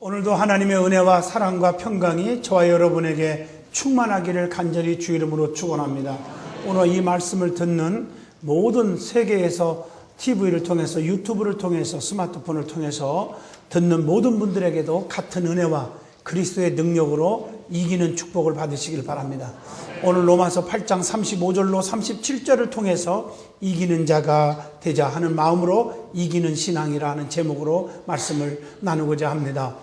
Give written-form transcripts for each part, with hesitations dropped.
오늘도 하나님의 은혜와 사랑과 평강이 저와 여러분에게 충만하기를 간절히 주 이름으로 축원합니다. 오늘 이 말씀을 듣는 모든 세계에서 TV를 통해서, 유튜브를 통해서, 스마트폰을 통해서 듣는 모든 분들에게도 같은 은혜와 그리스도의 능력으로 이기는 축복을 받으시길 바랍니다. 오늘 로마서 8장 35절로 37절을 통해서 이기는 자가 되자 하는 마음으로 이기는 신앙이라는 제목으로 말씀을 나누고자 합니다.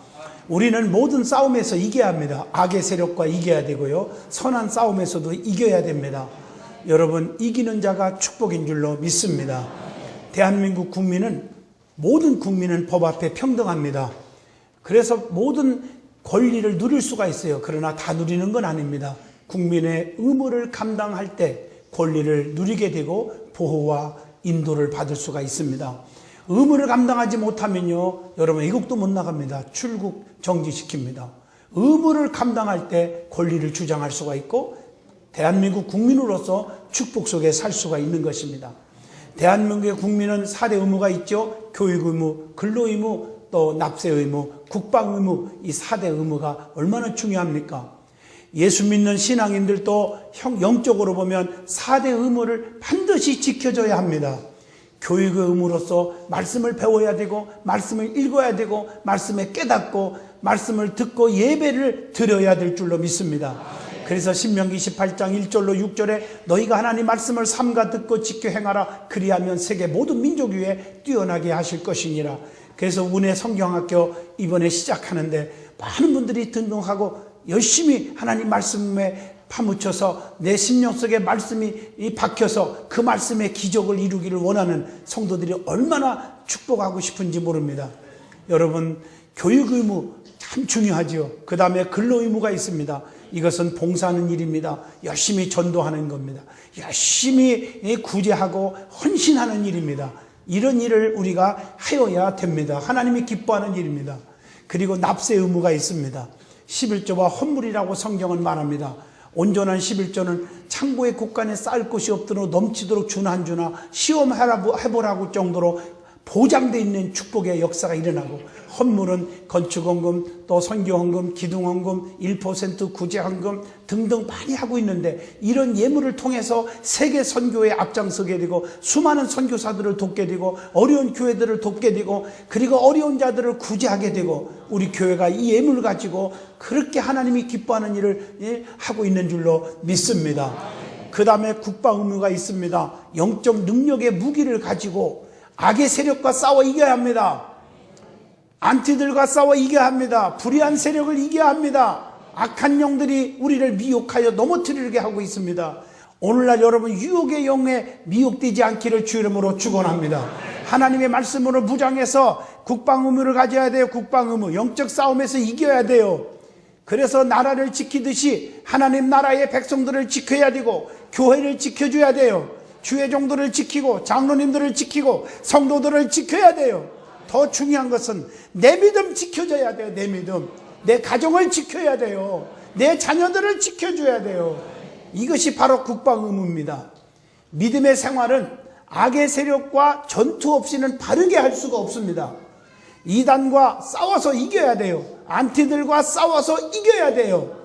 우리는 모든 싸움에서 이겨야 합니다. 악의 세력과 이겨야 되고요, 선한 싸움에서도 이겨야 됩니다. 여러분, 이기는 자가 축복인 줄로 믿습니다. 대한민국 국민은, 모든 국민은 법 앞에 평등합니다. 그래서 모든 권리를 누릴 수가 있어요. 그러나 다 누리는 건 아닙니다. 국민의 의무를 감당할 때 권리를 누리게 되고 보호와 인도를 받을 수가 있습니다. 의무를 감당하지 못하면요, 여러분, 이국도 못 나갑니다. 출국 정지시킵니다. 의무를 감당할 때 권리를 주장할 수가 있고 대한민국 국민으로서 축복 속에 살 수가 있는 것입니다. 대한민국의 국민은 4대 의무가 있죠. 교육 의무, 근로 의무, 또 납세 의무, 국방 의무. 이 4대 의무가 얼마나 중요합니까? 예수 믿는 신앙인들도 영적으로 보면 4대 의무를 반드시 지켜줘야 합니다. 교육의 의무로서 말씀을 배워야 되고, 말씀을 읽어야 되고, 말씀에 깨닫고, 말씀을 듣고 예배를 드려야 될 줄로 믿습니다. 그래서 신명기 18장 1절로 6절에 너희가 하나님 말씀을 삼가 듣고 지켜 행하라. 그리하면 세계 모든 민족 위에 뛰어나게 하실 것이니라. 그래서 운의 성경학교 이번에 시작하는데 많은 분들이 등록하고 열심히 하나님 말씀에 파묻혀서 내 심령 속에 말씀이 박혀서 그 말씀의 기적을 이루기를 원하는 성도들이 얼마나 축복하고 싶은지 모릅니다. 여러분, 교육 의무 참 중요하지요. 그 다음에 근로 의무가 있습니다. 이것은 봉사하는 일입니다. 열심히 전도하는 겁니다. 열심히 구제하고 헌신하는 일입니다. 이런 일을 우리가 하여야 됩니다. 하나님이 기뻐하는 일입니다. 그리고 납세 의무가 있습니다. 11조와 헌물이라고 성경은 말합니다. 온전한 11조는 창고의 곳간에 쌓을 곳이 없도록 넘치도록 주나 한 주나 시험해보라고 정도로 보장되어 있는 축복의 역사가 일어나고, 헌물은 건축헌금, 또 선교헌금, 기둥헌금, 1% 구제헌금 등등 많이 하고 있는데, 이런 예물을 통해서 세계 선교에 앞장서게 되고 수많은 선교사들을 돕게 되고 어려운 교회들을 돕게 되고 그리고 어려운 자들을 구제하게 되고, 우리 교회가 이 예물을 가지고 그렇게 하나님이 기뻐하는 일을 하고 있는 줄로 믿습니다. 그 다음에 국방 의무가 있습니다. 영적 능력의 무기를 가지고 악의 세력과 싸워 이겨야 합니다. 안티들과 싸워 이겨야 합니다. 불의한 세력을 이겨야 합니다. 악한 영들이 우리를 미혹하여 넘어뜨리게 하고 있습니다. 오늘날 여러분, 유혹의 영에 미혹되지 않기를 주 이름으로 축원합니다. 하나님의 말씀으로 무장해서 국방 의무를 가져야 돼요. 국방 의무, 영적 싸움에서 이겨야 돼요. 그래서 나라를 지키듯이 하나님 나라의 백성들을 지켜야 되고 교회를 지켜줘야 돼요. 주의 종들을 지키고 장로님들을 지키고 성도들을 지켜야 돼요. 더 중요한 것은 내 믿음 지켜줘야 돼요. 내 믿음, 내 가정을 지켜야 돼요. 내 자녀들을 지켜줘야 돼요. 이것이 바로 국방 의무입니다. 믿음의 생활은 악의 세력과 전투 없이는 바르게 할 수가 없습니다. 이단과 싸워서 이겨야 돼요. 안티들과 싸워서 이겨야 돼요.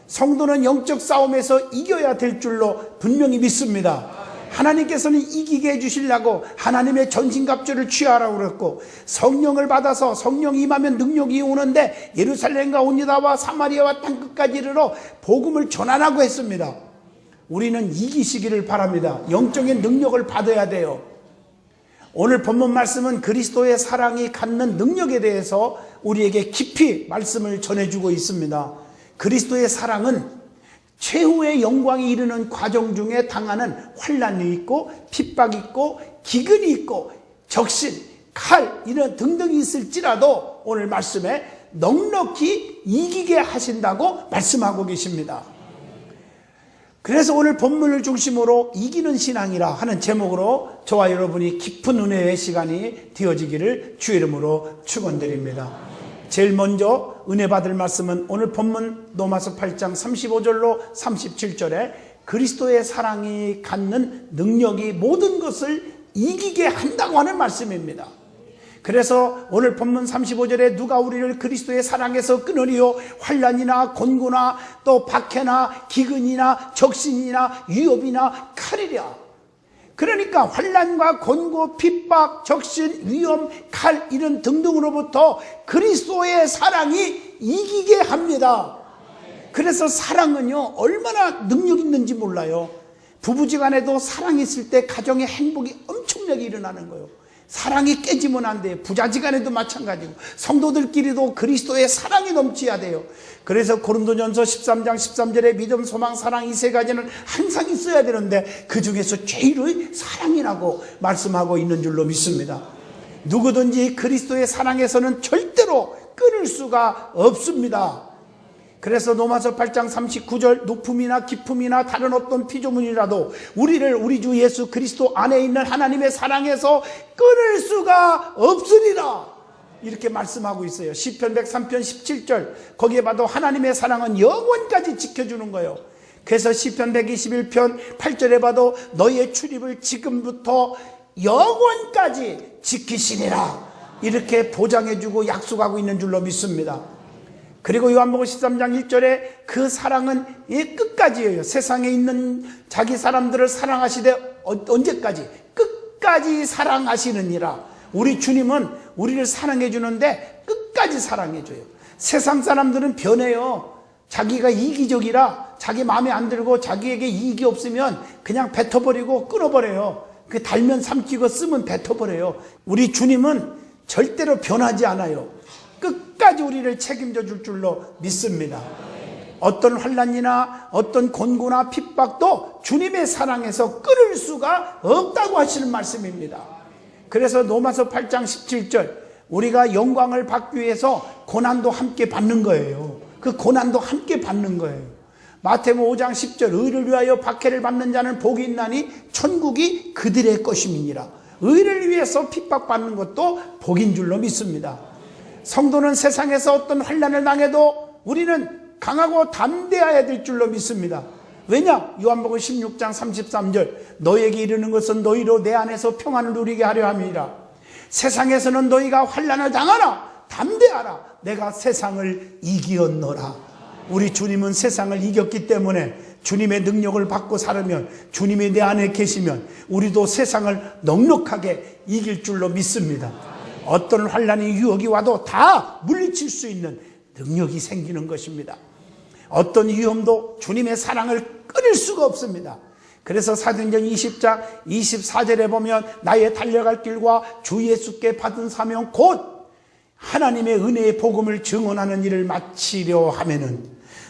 성도는 영적 싸움에서 이겨야 될 줄로 분명히 믿습니다. 하나님께서는 이기게 해주시려고 하나님의 전신갑주를 취하라고 그랬고, 성령을 받아서 성령이 임하면 능력이 오는데 예루살렘과 온 유다와 사마리아와 땅끝까지 이르러 복음을 전하라고 했습니다. 우리는 이기시기를 바랍니다. 영적인 능력을 받아야 돼요. 오늘 본문 말씀은 그리스도의 사랑이 갖는 능력에 대해서 우리에게 깊이 말씀을 전해주고 있습니다. 그리스도의 사랑은 최후의 영광이 이르는 과정 중에 당하는 환난이 있고 핍박이 있고 기근이 있고 적신, 칼 이런 등등이 있을지라도 오늘 말씀에 넉넉히 이기게 하신다고 말씀하고 계십니다. 그래서 오늘 본문을 중심으로 이기는 신앙이라 하는 제목으로 저와 여러분이 깊은 은혜의 시간이 되어지기를 주 이름으로 축원드립니다. 제일 먼저 은혜 받을 말씀은 오늘 본문 로마서 8장 35절로 37절에 그리스도의 사랑이 갖는 능력이 모든 것을 이기게 한다고 하는 말씀입니다. 그래서 오늘 본문 35절에 누가 우리를 그리스도의 사랑에서 끊으리요? 환난이나 곤고나 또 박해나 기근이나 적신이나 위협이나 칼이랴. 그러니까 환난과 곤고, 핍박, 적신, 위험, 칼 이런 등등으로부터 그리스도의 사랑이 이기게 합니다. 그래서 사랑은요 얼마나 능력 있는지 몰라요. 부부지간에도 사랑이 있을 때 가정의 행복이 엄청나게 일어나는 거예요. 사랑이 깨지면 안 돼요. 부자지간에도 마찬가지고 성도들끼리도 그리스도의 사랑이 넘쳐야 돼요. 그래서 고린도전서 13장 13절에 믿음, 소망, 사랑 이 세 가지는 항상 있어야 되는데 그 중에서 제일의 사랑이라고 말씀하고 있는 줄로 믿습니다. 누구든지 그리스도의 사랑에서는 절대로 끊을 수가 없습니다. 그래서 로마서 8장 39절 높음이나 깊음이나 다른 어떤 피조물이라도 우리를 우리 주 예수 그리스도 안에 있는 하나님의 사랑에서 끊을 수가 없으리라 이렇게 말씀하고 있어요. 시편 103편 17절 거기에 봐도 하나님의 사랑은 영원까지 지켜주는 거예요. 그래서 시편 121편 8절에 봐도 너희의 출입을 지금부터 영원까지 지키시리라 이렇게 보장해주고 약속하고 있는 줄로 믿습니다. 그리고 요한복음 13장 1절에 그 사랑은 끝까지예요. 세상에 있는 자기 사람들을 사랑하시되 언제까지? 끝까지 사랑하시느니라. 우리 주님은 우리를 사랑해 주는데 끝까지 사랑해 줘요. 세상 사람들은 변해요. 자기가 이기적이라 자기 마음에 안 들고 자기에게 이익이 없으면 그냥 뱉어버리고 끊어버려요. 그 달면 삼키고 쓰면 뱉어버려요. 우리 주님은 절대로 변하지 않아요. 끝까지 우리를 책임져 줄 줄로 믿습니다. 어떤 환난이나 어떤 곤고나 핍박도 주님의 사랑에서 끊을 수가 없다고 하시는 말씀입니다. 그래서 로마서 8장 17절 우리가 영광을 받기 위해서 고난도 함께 받는 거예요. 그 고난도 함께 받는 거예요. 마태복음 5장 10절 의를 위하여 박해를 받는 자는 복이 있나니 천국이 그들의 것임이니라. 의를 위해서 핍박받는 것도 복인 줄로 믿습니다. 성도는 세상에서 어떤 환난을 당해도 우리는 강하고 담대해야 될 줄로 믿습니다. 왜냐? 요한복음 16장 33절 너에게 이르는 것은 너희로 내 안에서 평안을 누리게 하려 함이라. 세상에서는 너희가 환난을 당하라. 담대하라. 내가 세상을 이기었노라. 우리 주님은 세상을 이겼기 때문에 주님의 능력을 받고 살으면 주님이 내 안에 계시면 우리도 세상을 넉넉하게 이길 줄로 믿습니다. 어떤 환난이 유혹이 와도 다 물리칠 수 있는 능력이 생기는 것입니다. 어떤 위험도 주님의 사랑을 끊을 수가 없습니다. 그래서 사도행전 20장 24절에 보면 나의 달려갈 길과 주 예수께 받은 사명 곧 하나님의 은혜의 복음을 증언하는 일을 마치려 하면은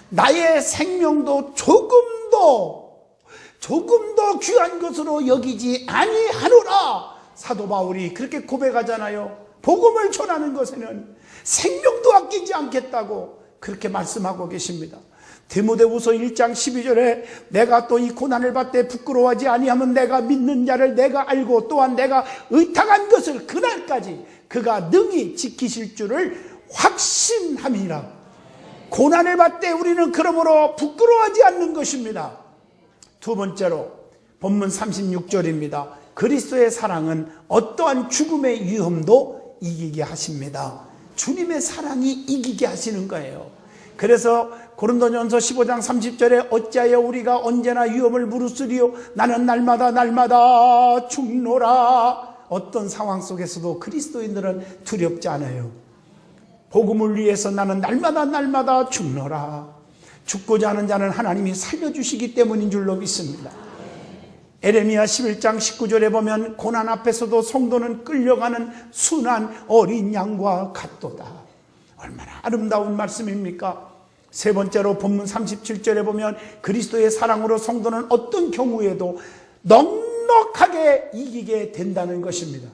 나의 생명도 조금도 귀한 것으로 여기지 아니하노라. 사도 바울이 그렇게 고백하잖아요. 복음을 전하는 것에는 생명도 아끼지 않겠다고 그렇게 말씀하고 계십니다. 디모데후서 1장 12절에 내가 또 이 고난을 받되 부끄러워하지 아니하면 내가 믿는 자를 내가 알고 또한 내가 의탁한 것을 그날까지 그가 능히 지키실 줄을 확신함이라. 고난을 받되 우리는 그러므로 부끄러워하지 않는 것입니다. 두 번째로 본문 36절입니다. 그리스도의 사랑은 어떠한 죽음의 위험도 이기게 하십니다. 주님의 사랑이 이기게 하시는 거예요. 그래서 고린도전서 15장 30절에 어찌하여 우리가 언제나 위험을 무릅쓰리요 나는 날마다 죽노라. 어떤 상황 속에서도 그리스도인들은 두렵지 않아요. 복음을 위해서 나는 날마다 죽노라. 죽고자 하는 자는 하나님이 살려주시기 때문인 줄로 믿습니다. 에레미야 11장 19절에 보면 고난 앞에서도 성도는 끌려가는 순한 어린 양과 같도다. 얼마나 아름다운 말씀입니까? 세 번째로 본문 37절에 보면 그리스도의 사랑으로 성도는 어떤 경우에도 넉넉하게 이기게 된다는 것입니다.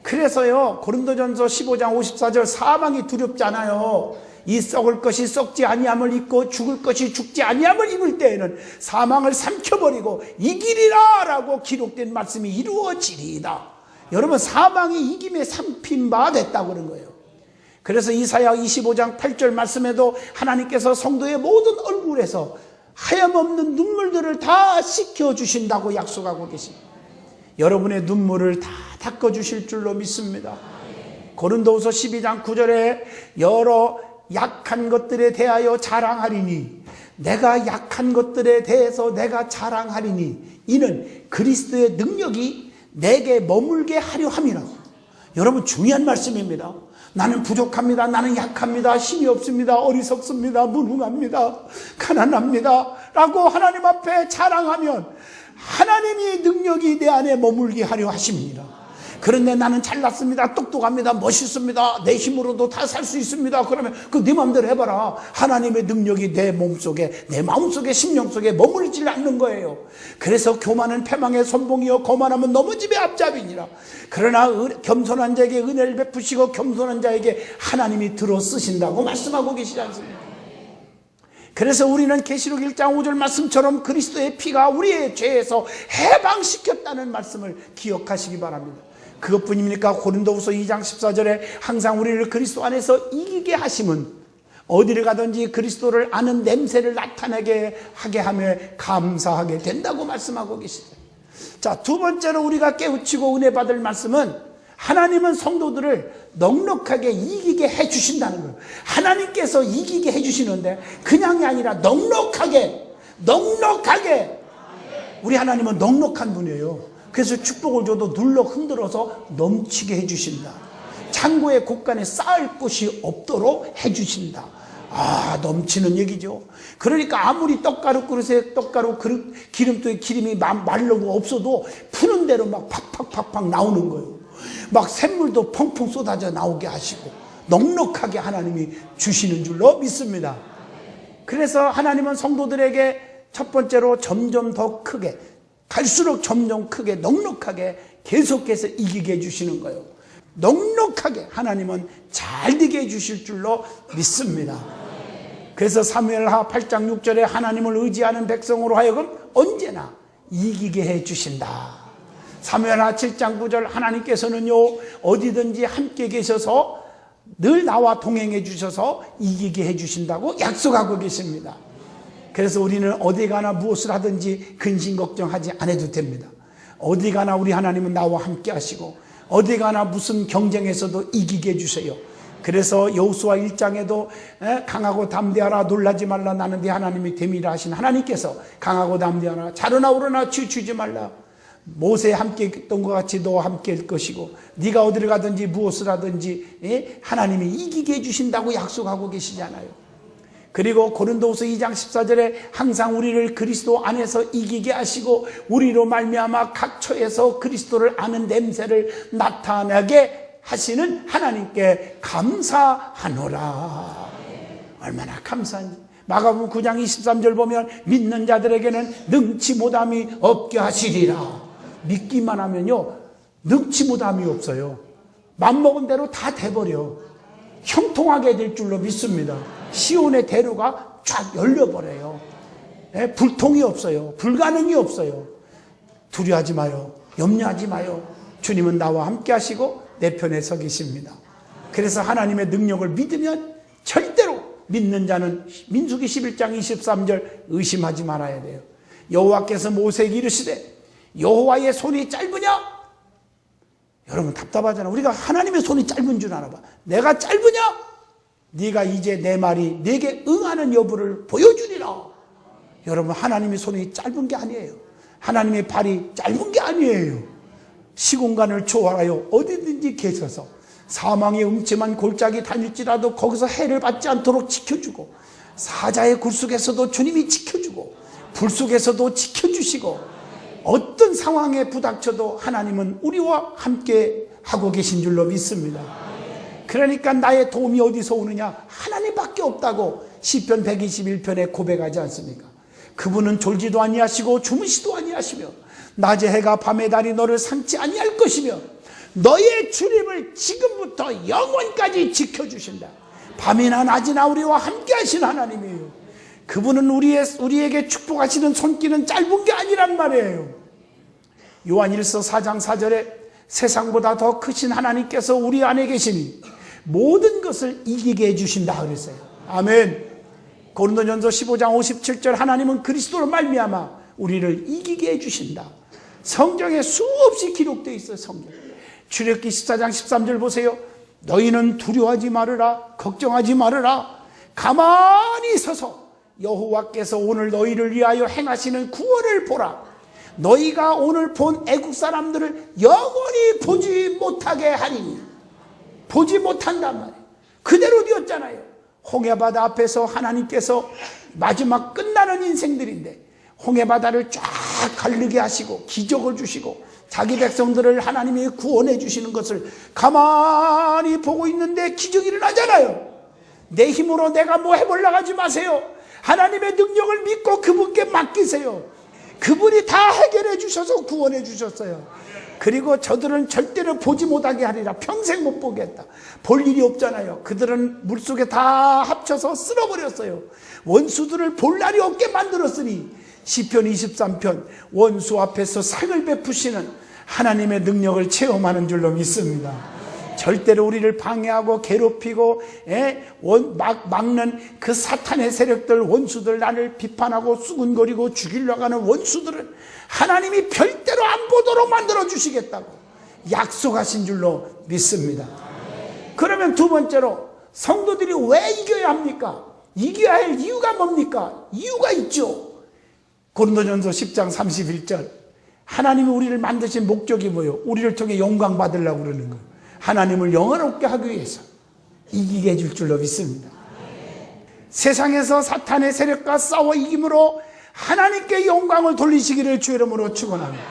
그래서요 고린도전서 15장 54절 사망이 두렵지 않아요. 이 썩을 것이 썩지 아니함을 입고 죽을 것이 죽지 아니함을 입을 때에는 사망을 삼켜버리고 이기리라 라고 기록된 말씀이 이루어지리이다. 여러분 사망이 이김에 삼킨 바 됐다고 그런 거예요. 그래서 이사야 25장 8절 말씀에도 하나님께서 성도의 모든 얼굴에서 하염없는 눈물들을 다 씻겨주신다고 약속하고 계십니다. 여러분의 눈물을 다 닦아주실 줄로 믿습니다. 고린도후서 12장 9절에 여러 약한 것들에 대하여 자랑하리니, 내가 약한 것들에 대해서 내가 자랑하리니 이는 그리스도의 능력이 내게 머물게 하려 함이라. 여러분, 중요한 말씀입니다. 나는 부족합니다. 나는 약합니다. 힘이 없습니다. 어리석습니다. 무능합니다. 가난합니다. 라고 하나님 앞에 자랑하면 하나님이 능력이 내 안에 머물게 하려 하십니다. 그런데 나는 잘났습니다. 똑똑합니다. 멋있습니다. 내 힘으로도 다 살 수 있습니다. 그러면 네 마음대로 해봐라. 하나님의 능력이 내 몸속에, 내 마음속에, 심령 속에 머물질 않는 거예요. 그래서 교만은 패망의 선봉이요 거만하면 넘어짐의 앞잡이니라. 그러나 겸손한 자에게 은혜를 베푸시고 겸손한 자에게 하나님이 들어 쓰신다고 말씀하고 계시지 않습니까? 그래서 우리는 계시록 1장 5절 말씀처럼 그리스도의 피가 우리의 죄에서 해방시켰다는 말씀을 기억하시기 바랍니다. 그것뿐입니까? 고린도후서 2장 14절에 항상 우리를 그리스도 안에서 이기게 하심은 어디를 가든지 그리스도를 아는 냄새를 나타내게 하게 하며 감사하게 된다고 말씀하고 계시죠. 자, 두 번째로 우리가 깨우치고 은혜 받을 말씀은 하나님은 성도들을 넉넉하게 이기게 해주신다는 거예요. 하나님께서 이기게 해주시는데 그냥이 아니라 넉넉하게 우리 하나님은 넉넉한 분이에요. 그래서 축복을 줘도 눌러 흔들어서 넘치게 해주신다. 창고의 곳간에 쌓을 곳이 없도록 해주신다. 넘치는 얘기죠. 그러니까 아무리 떡가루 그릇에 떡가루 그릇 기름통에 기름이 말르고 없어도 푸는 대로 막 팍팍팍팍 나오는 거예요. 막 샘물도 펑펑 쏟아져 나오게 하시고 넉넉하게 하나님이 주시는 줄로 믿습니다. 그래서 하나님은 성도들에게 첫 번째로 점점 더 크게, 갈수록 점점 크게 넉넉하게 계속해서 이기게 해주시는 거예요. 넉넉하게 하나님은 잘 되게 해주실 줄로 믿습니다. 그래서 사무엘하 8장 6절에 하나님을 의지하는 백성으로 하여금 언제나 이기게 해주신다. 사무엘하 7장 9절 하나님께서는요 어디든지 함께 계셔서 늘 나와 동행해 주셔서 이기게 해주신다고 약속하고 계십니다. 그래서 우리는 어디 가나 무엇을 하든지 근심 걱정하지 않아도 됩니다. 어디 가나 우리 하나님은 나와 함께 하시고 어디 가나 무슨 경쟁에서도 이기게 해주세요. 그래서 여호수아 1장에도 강하고 담대하라 놀라지 말라 나는 네 하나님이 됨이라 하신 하나님께서 강하고 담대하라 자르나 오르나 치우치지 말라 모세에 함께 했던 것 같이 너와 함께 할 것이고 네가 어디를 가든지 무엇을 하든지 하나님이 이기게 해주신다고 약속하고 계시잖아요. 그리고 고린도후서 2장 14절에 항상 우리를 그리스도 안에서 이기게 하시고 우리로 말미암아 각 처에서 그리스도를 아는 냄새를 나타나게 하시는 하나님께 감사하노라. 얼마나 감사한지. 마가복음 9장 23절 보면 믿는 자들에게는 능치 못함이 없게 하시리라. 믿기만 하면요 능치 못함이 없어요. 맘먹은 대로 다 돼버려. 형통하게 될 줄로 믿습니다. 시온의 대로가 쫙 열려버려요. 불통이 없어요. 불가능이 없어요. 두려워하지 마요. 염려하지 마요. 주님은 나와 함께 하시고 내 편에 서 계십니다. 그래서 하나님의 능력을 믿으면 절대로 믿는 자는 민수기 11장 23절 의심하지 말아야 돼요. 여호와께서 모세에게 이르시되 여호와의 손이 짧으냐? 여러분 답답하잖아. 우리가 하나님의 손이 짧은 줄 알아봐. 내가 짧으냐? 네가 이제 내 말이 네게 응하는 여부를 보여주리라. 여러분 하나님의 손이 짧은 게 아니에요. 하나님의 발이 짧은 게 아니에요. 시공간을 초월하여 어디든지 계셔서 사망의 음침한 골짜기 다닐지라도 거기서 해를 받지 않도록 지켜주고 사자의 굴 속에서도 주님이 지켜주고 불 속에서도 지켜주시고 어떤 상황에 부닥쳐도 하나님은 우리와 함께 하고 계신 줄로 믿습니다. 그러니까 나의 도움이 어디서 오느냐? 하나님밖에 없다고 시편 121편에 고백하지 않습니까? 그분은 졸지도 아니하시고 주무시도 아니하시며 낮에 해가 밤에 달이 너를 상치 아니할 것이며 너의 주님을 지금부터 영원까지 지켜주신다. 밤이나 낮이나 우리와 함께 하신 하나님이에요. 그분은 우리에게 축복하시는 손길은 짧은 게 아니란 말이에요. 요한일서 4장 4절에 세상보다 더 크신 하나님께서 우리 안에 계시니 모든 것을 이기게 해주신다 그랬어요. 아멘. 고린도전서 15장 57절 하나님은 그리스도로 말미암아 우리를 이기게 해주신다. 성경에 수없이 기록되어 있어요. 성경. 출애굽기 14장 13절 보세요. 너희는 두려워하지 말으라. 걱정하지 말으라. 가만히 서서 여호와께서 오늘 너희를 위하여 행하시는 구원을 보라. 너희가 오늘 본 애국 사람들을 영원히 보지 못하게 하리니. 보지 못한단 말이에요. 그대로 되었잖아요. 홍해바다 앞에서 하나님께서 마지막 끝나는 인생들인데 홍해바다를 쫙 가르게 하시고 기적을 주시고 자기 백성들을 하나님이 구원해 주시는 것을 가만히 보고 있는데 기적이 일어나잖아요. 내 힘으로 내가 뭐 해보려고 하지 마세요. 하나님의 능력을 믿고 그분께 맡기세요. 그분이 다 해결해 주셔서 구원해 주셨어요. 그리고 저들은 절대로 보지 못하게 하리라. 평생 못 보겠다. 볼 일이 없잖아요. 그들은 물속에 다 합쳐서 쓸어버렸어요. 원수들을 볼 날이 없게 만들었으니 시편 23편 원수 앞에서 상을 베푸시는 하나님의 능력을 체험하는 줄로 믿습니다. 절대로 우리를 방해하고 괴롭히고 막는 그 사탄의 세력들, 원수들, 나를 비판하고 수군거리고 죽이려고 하는 원수들은 하나님이 별대로 안 보도록 만들어 주시겠다고 약속하신 줄로 믿습니다. 그러면 두 번째로 성도들이 왜 이겨야 합니까? 이겨야 할 이유가 뭡니까? 이유가 있죠. 고린도전서 10장 31절 하나님이 우리를 만드신 목적이 뭐예요? 우리를 통해 영광 받으려고 그러는 거예요. 하나님을 영원롭게 하기 위해서 이기게 해줄 줄로 믿습니다. 세상에서 사탄의 세력과 싸워 이김으로 하나님께 영광을 돌리시기를 주 이름으로 축원합니다.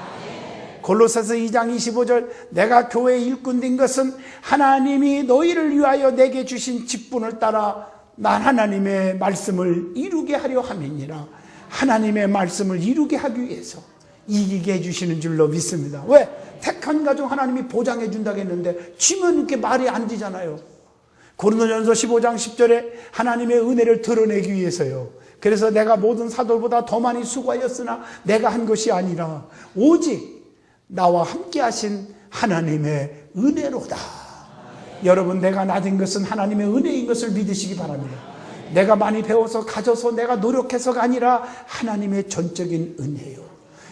골로새서 2장 25절 내가 교회의 일꾼 된 것은 하나님이 너희를 위하여 내게 주신 직분을 따라 난 하나님의 말씀을 이루게 하려 함이니라. 하나님의 말씀을 이루게 하기 위해서 이기게 해주시는 줄로 믿습니다. 왜? 택한 가정 하나님이 보장해 준다고 했는데 지면 이렇게 말이 안 되잖아요. 고린도전서 15장 10절에 하나님의 은혜를 드러내기 위해서요. 그래서 내가 모든 사도보다 더 많이 수고하였으나 내가 한 것이 아니라 오직 나와 함께 하신 하나님의 은혜로다. 여러분, 내가 나된 것은 하나님의 은혜인 것을 믿으시기 바랍니다. 내가 많이 배워서 가져서 내가 노력해서가 아니라 하나님의 전적인 은혜요.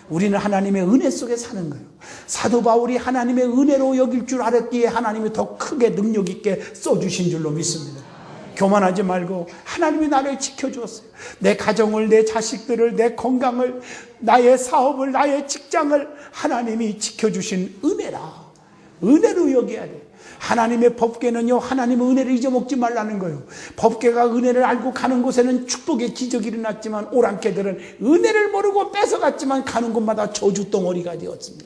우리는 하나님의 은혜 속에 사는 거예요. 사도 바울이 하나님의 은혜로 여길 줄 알았기에 하나님이 더 크게 능력 있게 써주신 줄로 믿습니다. 교만하지 말고 하나님이 나를 지켜주었어요. 내 가정을, 내 자식들을, 내 건강을, 나의 사업을, 나의 직장을 하나님이 지켜주신 은혜라. 은혜로 여겨야 돼. 하나님의 법궤는요, 하나님의 은혜를 잊어먹지 말라는 거예요. 법궤가 은혜를 알고 가는 곳에는 축복의 기적이 일어났지만 오랑캐들은 은혜를 모르고 뺏어갔지만 가는 곳마다 저주덩어리가 되었습니다.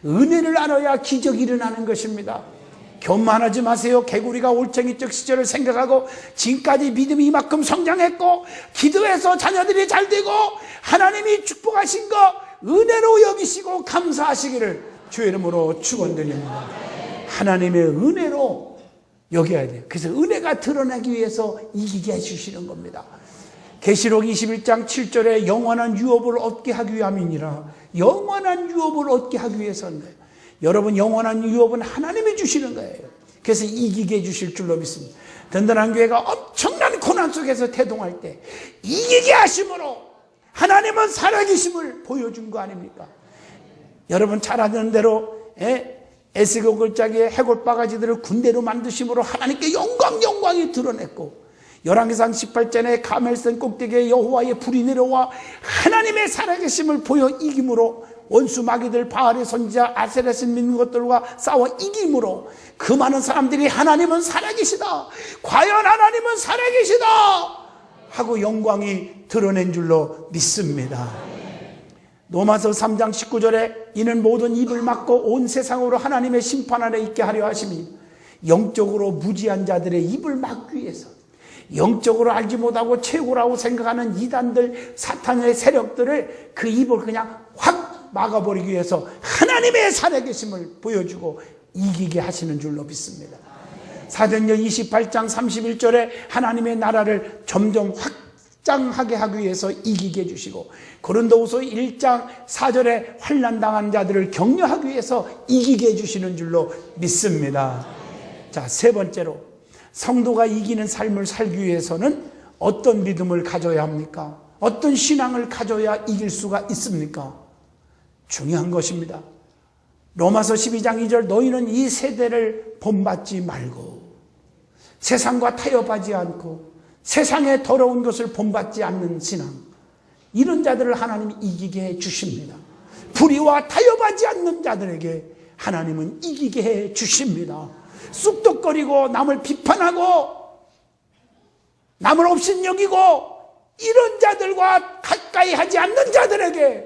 은혜를 알아야 기적이 일어나는 것입니다. 교만하지 마세요. 개구리가 올챙이적 시절을 생각하고 지금까지 믿음이 이만큼 성장했고 기도해서 자녀들이 잘 되고 하나님이 축복하신 거 은혜로 여기시고 감사하시기를 주의 이름으로 축원드립니다. 하나님의 은혜로 여겨야 돼요. 그래서 은혜가 드러나기 위해서 이기게 해주시는 겁니다. 계시록 21장 7절에 영원한 유업을 얻게 하기 위함이니라. 영원한 유업을 얻게 하기 위해서인데 여러분, 영원한 유업은 하나님이 주시는 거예요. 그래서 이기게 해주실 줄로 믿습니다. 든든한 교회가 엄청난 고난 속에서 태동할 때 이기게 하심으로 하나님은 살아계심을 보여준 거 아닙니까? 여러분 잘 아는 대로 에스겔 골짜기에 해골 바가지들을 군대로 만드심으로 하나님께 영광이 드러냈고 열왕기상 18장에 가멜산 꼭대기에 여호와의 불이 내려와 하나님의 살아계심을 보여 이김으로 원수 마귀들 바알의 선지자 아세렛을 믿는 것들과 싸워 이김으로 그 많은 사람들이 하나님은 살아계시다, 과연 하나님은 살아계시다 하고 영광이 드러낸 줄로 믿습니다. 로마서 3장 19절에 이는 모든 입을 막고 온 세상으로 하나님의 심판 아래 있게 하려 하심이 영적으로 무지한 자들의 입을 막기 위해서, 영적으로 알지 못하고 최고라고 생각하는 이단들, 사탄의 세력들을 그 입을 그냥 확 막아버리기 위해서 하나님의 살아계심을 보여주고 이기게 하시는 줄로 믿습니다. 사도행전 28장 31절에 하나님의 나라를 점점 확장하게 하기 위해서 이기게 해주시고 고린도후서 1장 4절에 환난당한 자들을 격려하기 위해서 이기게 해주시는 줄로 믿습니다. 자, 세 번째로 성도가 이기는 삶을 살기 위해서는 어떤 믿음을 가져야 합니까? 어떤 신앙을 가져야 이길 수가 있습니까? 중요한 것입니다. 로마서 12장 2절 너희는 이 세대를 본받지 말고 세상과 타협하지 않고 세상의 더러운 것을 본받지 않는 신앙, 이런 자들을 하나님이 이기게 해 주십니다. 불의와 타협하지 않는 자들에게 하나님은 이기게 해 주십니다. 쑥덕거리고 남을 비판하고 남을 업신여기고 이런 자들과 가까이 하지 않는 자들에게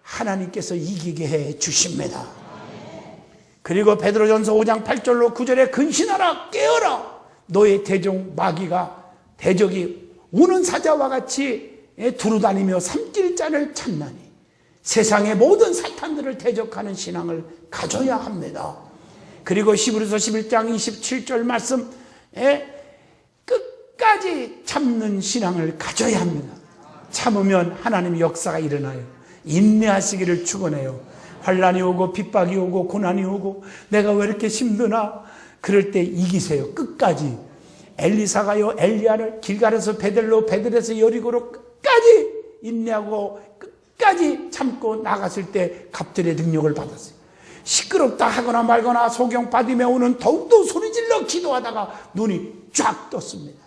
하나님께서 이기게 해 주십니다. 그리고 베드로전서 5장 8절로 9절에 근신하라, 깨어라, 너의 대종 마귀가 대적이 우는 사자와 같이 두루다니며 삼킬 자를 찾나니 세상의 모든 사탄들을 대적하는 신앙을 가져야 합니다. 그리고 히브리서 11장 27절 말씀, 끝까지 참는 신앙을 가져야 합니다. 참으면 하나님의 역사가 일어나요. 인내하시기를 축원해요. 환난이 오고 핍박이 오고 고난이 오고 내가 왜 이렇게 힘드나, 그럴 때 이기세요. 끝까지. 엘리사가요, 엘리야를 길갈에서 베델로, 베델에서 여리고로 끝까지 인내하고 끝까지 참고 나갔을 때 갑절의 능력을 받았어요. 시끄럽다 하거나 말거나 소경 받으며 오는 더욱더 소리질러 기도하다가 눈이 쫙 떴습니다.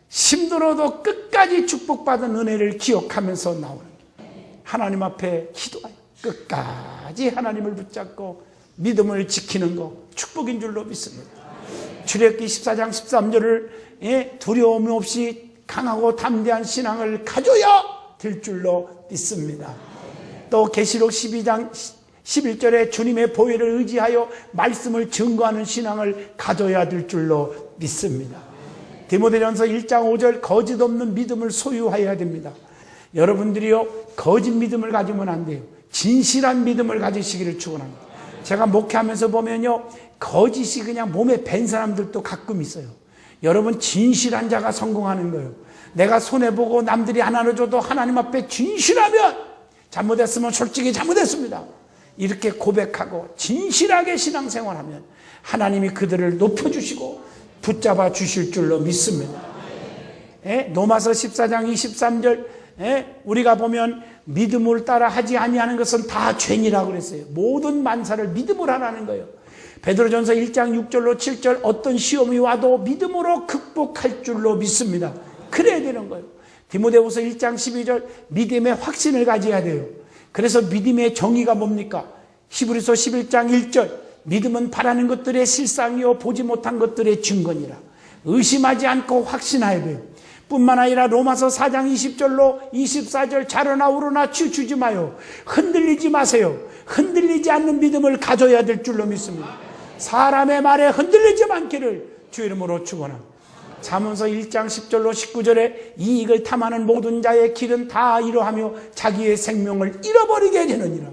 힘들어도 끝까지 축복받은 은혜를 기억하면서 나오는 거예요. 하나님 앞에 기도하여 끝까지 하나님을 붙잡고 믿음을 지키는 거 축복인 줄로 믿습니다. 출애굽기 14장 13절을 두려움 없이 강하고 담대한 신앙을 가져야 될 줄로 믿습니다. 또 계시록 12장 11절에 주님의 보혈을 의지하여 말씀을 증거하는 신앙을 가져야 될 줄로 믿습니다. 디모데전서 1장 5절 거짓 없는 믿음을 소유해야 됩니다. 여러분들이요, 거짓 믿음을 가지면 안 돼요. 진실한 믿음을 가지시기를 축원합니다. 제가 목회하면서 보면요, 거짓이 그냥 몸에 밴 사람들도 가끔 있어요. 여러분, 진실한 자가 성공하는 거예요. 내가 손해보고 남들이 안 나눠줘도 하나님 앞에 진실하면, 잘못했으면 솔직히 잘못했습니다, 이렇게 고백하고 진실하게 신앙생활하면 하나님이 그들을 높여주시고 붙잡아 주실 줄로 믿습니다. 로마서 14장 23절, 우리가 보면 믿음을 따라 하지 아니하는 것은 다 죄니라고 그랬어요. 모든 만사를 믿음으로 하라는 거예요. 베드로전서 1장 6절로 7절, 어떤 시험이 와도 믿음으로 극복할 줄로 믿습니다. 그래야 되는 거예요. 디모데후서 1장 12절, 믿음의 확신을 가져야 돼요. 그래서 믿음의 정의가 뭡니까? 히브리서 11장 1절, 믿음은 바라는 것들의 실상이요 보지 못한 것들의 증거니라. 의심하지 않고 확신해야 돼요. 뿐만 아니라 로마서 4장 20절로 24절, 자르나 우르나 치우치지 마요. 흔들리지 마세요. 흔들리지 않는 믿음을 가져야 될 줄로 믿습니다. 사람의 말에 흔들리지 않기를 주 이름으로 축원합니다. 잠언서 1장 10절로 19절에 이익을 탐하는 모든 자의 길은 다 이러하며 자기의 생명을 잃어버리게 되느니라.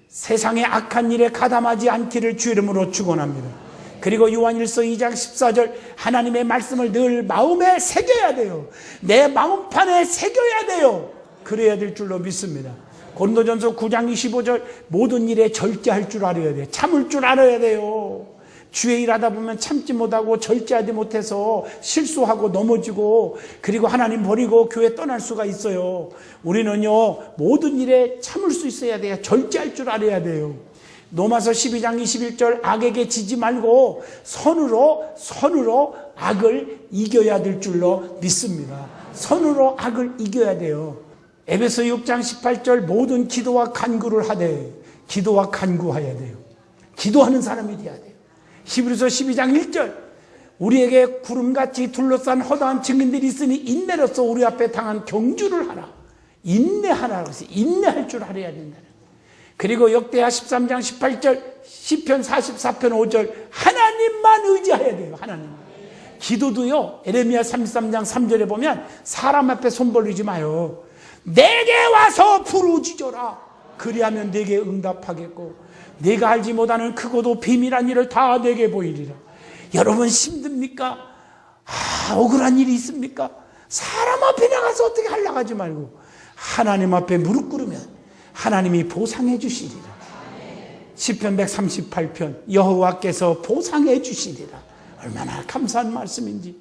세상의 악한 일에 가담하지 않기를 주 이름으로 축원합니다. 그리고 요한일서 2장 14절, 하나님의 말씀을 늘 마음에 새겨야 돼요. 내 마음판에 새겨야 돼요. 그래야 될 줄로 믿습니다. 고린도전서 9장 25절, 모든 일에 절제할 줄 알아야 돼요. 참을 줄 알아야 돼요. 주의 일하다 보면 참지 못하고 절제하지 못해서 실수하고 넘어지고, 그리고 하나님 버리고 교회 떠날 수가 있어요. 우리는요, 모든 일에 참을 수 있어야 돼요. 절제할 줄 알아야 돼요. 로마서 12장 21절, 악에게 지지 말고 선으로 악을 이겨야 될 줄로 믿습니다. 선으로 악을 이겨야 돼요. 에베소 6장 18절, 모든 기도와 간구를 하되, 기도와 간구해야 돼요. 기도하는 사람이 돼야 돼요. 히브리서 12장 1절, 우리에게 구름같이 둘러싼 허다한 증인들이 있으니 인내로서 우리 앞에 당한 경주를 하라. 인내하라고 해서 인내할 줄 알아야 된다는. 그리고 역대하 13장 18절, 시편 44편 5절, 하나님만 의지해야 돼요. 하나님만. 기도도요, 에레미야 33장 3절에 보면 사람 앞에 손 벌리지 마요. 내게 와서 부르짖어라. 그리하면 내게 응답하겠고 내가 알지 못하는 크고도 비밀한 일을 다 내게 보이리라. 여러분, 힘듭니까? 억울한 일이 있습니까? 사람 앞에 나가서 어떻게 하려고 하지 말고 하나님 앞에 무릎 꿇으면 하나님이 보상해 주시리라. 시편 138편, 여호와께서 보상해 주시리라. 얼마나 감사한 말씀인지.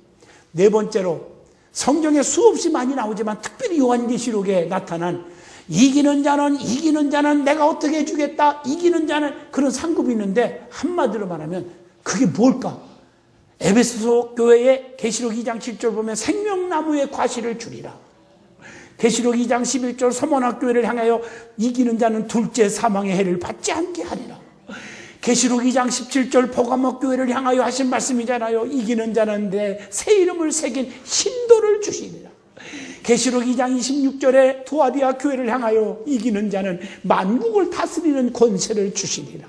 네 번째로, 성경에 수없이 많이 나오지만 특별히 요한계시록에 나타난 이기는 자는 내가 어떻게 해주겠다, 이기는 자는, 그런 상급이 있는데 한마디로 말하면 그게 뭘까? 에베소 교회에 계시록 2장 7절 보면 생명나무의 과실을 주리라. 계시록 2장 11절 서문학교회를 향하여 이기는 자는 둘째 사망의 해를 받지 않게 하리라. 계시록 2장 17절 포가모 교회를 향하여 하신 말씀이잖아요. 이기는 자는 내 새 이름을 새긴 신도를 주시리라. 계시록 2장 26절에 두아디아 교회를 향하여 이기는 자는 만국을 다스리는 권세를 주시리라.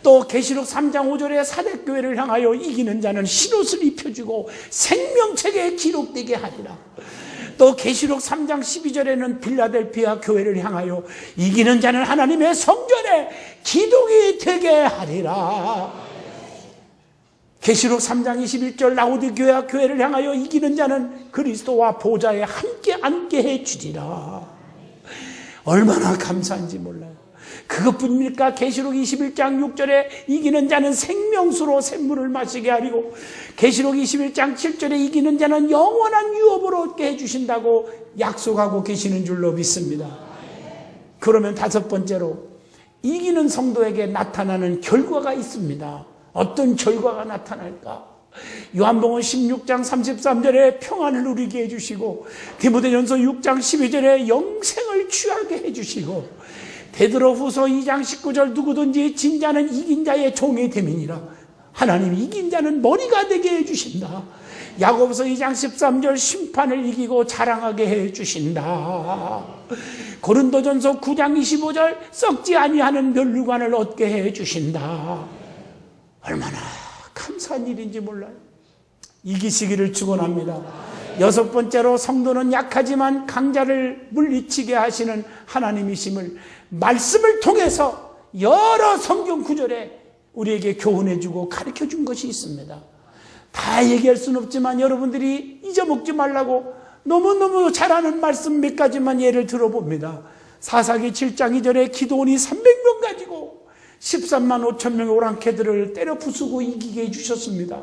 또 계시록 3장 5절에 사대교회를 향하여 이기는 자는 흰옷을 입혀주고 생명책에 기록되게 하리라. 또 계시록 3장 12절에는 빌라델피아 교회를 향하여 이기는 자는 하나님의 성전에 기둥이 되게 하리라. 계시록 3장 21절 라오디게아 교회를 향하여 이기는 자는 그리스도와 보좌에 함께 앉게 해주리라. 얼마나 감사한지 몰라요. 그것뿐입니까? 계시록 21장 6절에 이기는 자는 생명수로 샘물을 마시게 하리고, 계시록 21장 7절에 이기는 자는 영원한 유업을 얻게 해주신다고 약속하고 계시는 줄로 믿습니다. 그러면 다섯 번째로 이기는 성도에게 나타나는 결과가 있습니다. 어떤 결과가 나타날까? 요한복음 16장 33절에 평안을 누리게 해주시고, 디모데전서 6장 12절에 영생을 취하게 해주시고, 베드로후서 2장 19절 누구든지 진자는 이긴 자의 종이 됨이니라. 하나님 이긴 자는 머리가 되게 해주신다. 야고보서 2장 13절 심판을 이기고 자랑하게 해주신다. 고린도전서 9장 25절 썩지 아니하는 면류관을 얻게 해주신다. 얼마나 감사한 일인지 몰라요. 이기시기를 축원합니다. 여섯 번째로 성도는 약하지만 강자를 물리치게 하시는 하나님이심을 말씀을 통해서 여러 성경 구절에 우리에게 교훈해주고 가르쳐준 것이 있습니다. 다 얘기할 수는 없지만 여러분들이 잊어먹지 말라고 너무너무 잘하는 말씀 몇 가지만 예를 들어봅니다. 사사기 7장 2절에 기드온이 300명 가지고 13만 5천 명의 오랑캐들을 때려 부수고 이기게 해주셨습니다.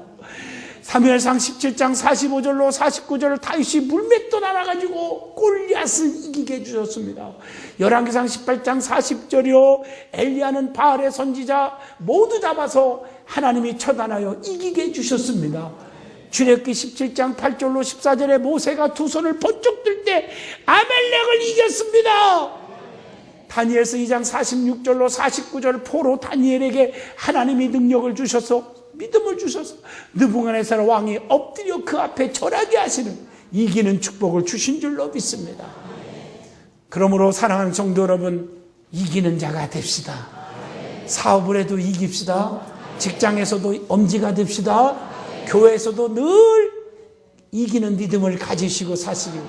사무엘상 17장 45절로 49절을 다윗이 물맷도 날아가지고 골리앗을 이기게 해주셨습니다. 열왕기상 18장 40절이요 엘리야는 바알의 선지자 모두 잡아서 하나님이 처단하여 이기게 해주셨습니다. 출애굽기 17장 8절로 14절에 모세가 두 손을 번쩍 들 때 아멜렉을 이겼습니다. 다니엘서 2장 46절로 49절 포로 다니엘에게 하나님이 능력을 주셔서 믿음을 주셔서 느부갓네살 왕이 엎드려 그 앞에 절하게 하시는 이기는 축복을 주신 줄로 믿습니다. 그러므로 사랑하는 성도 여러분, 이기는 자가 됩시다. 사업을 해도 이깁시다. 직장에서도 엄지가 됩시다. 교회에서도 늘 이기는 믿음을 가지시고 사시고,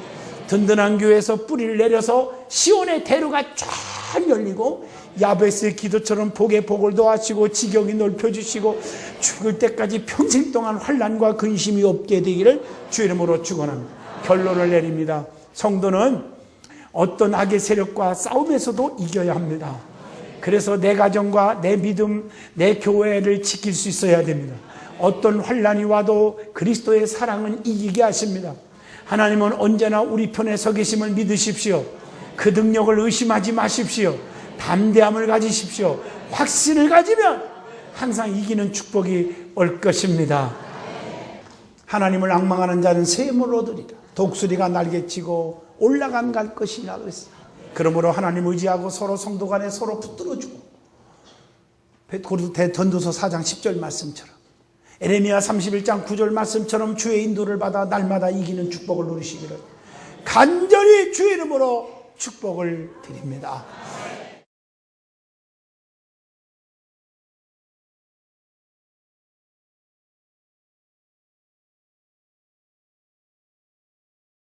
든든한 교회에서 뿌리를 내려서 시온의 대로가 쫙 열리고 야베스의 기도처럼 복에 복을 더하시고 지경이 넓혀주시고 죽을 때까지 평생 동안 환난과 근심이 없게 되기를 주의 이름으로 축원합니다. 결론을 내립니다. 성도는 어떤 악의 세력과 싸움에서도 이겨야 합니다. 그래서 내 가정과 내 믿음, 내 교회를 지킬 수 있어야 됩니다. 어떤 환난이 와도 그리스도의 사랑은 이기게 하십니다. 하나님은 언제나 우리 편에 서 계심을 믿으십시오. 그 능력을 의심하지 마십시오. 담대함을 가지십시오. 확신을 가지면 항상 이기는 축복이 올 것입니다. 하나님을 앙망하는 자는 샘을 얻으리라. 독수리가 날개치고 올라간 갈 것이라 그랬어요. 그러므로 하나님 의지하고 서로 성도 간에 서로 붙들어주고, 전도서 4장 10절 말씀처럼, 에레미야 31장 9절 말씀처럼 주의 인도를 받아 날마다 이기는 축복을 누리시기를 간절히 주의 이름으로 축복을 드립니다.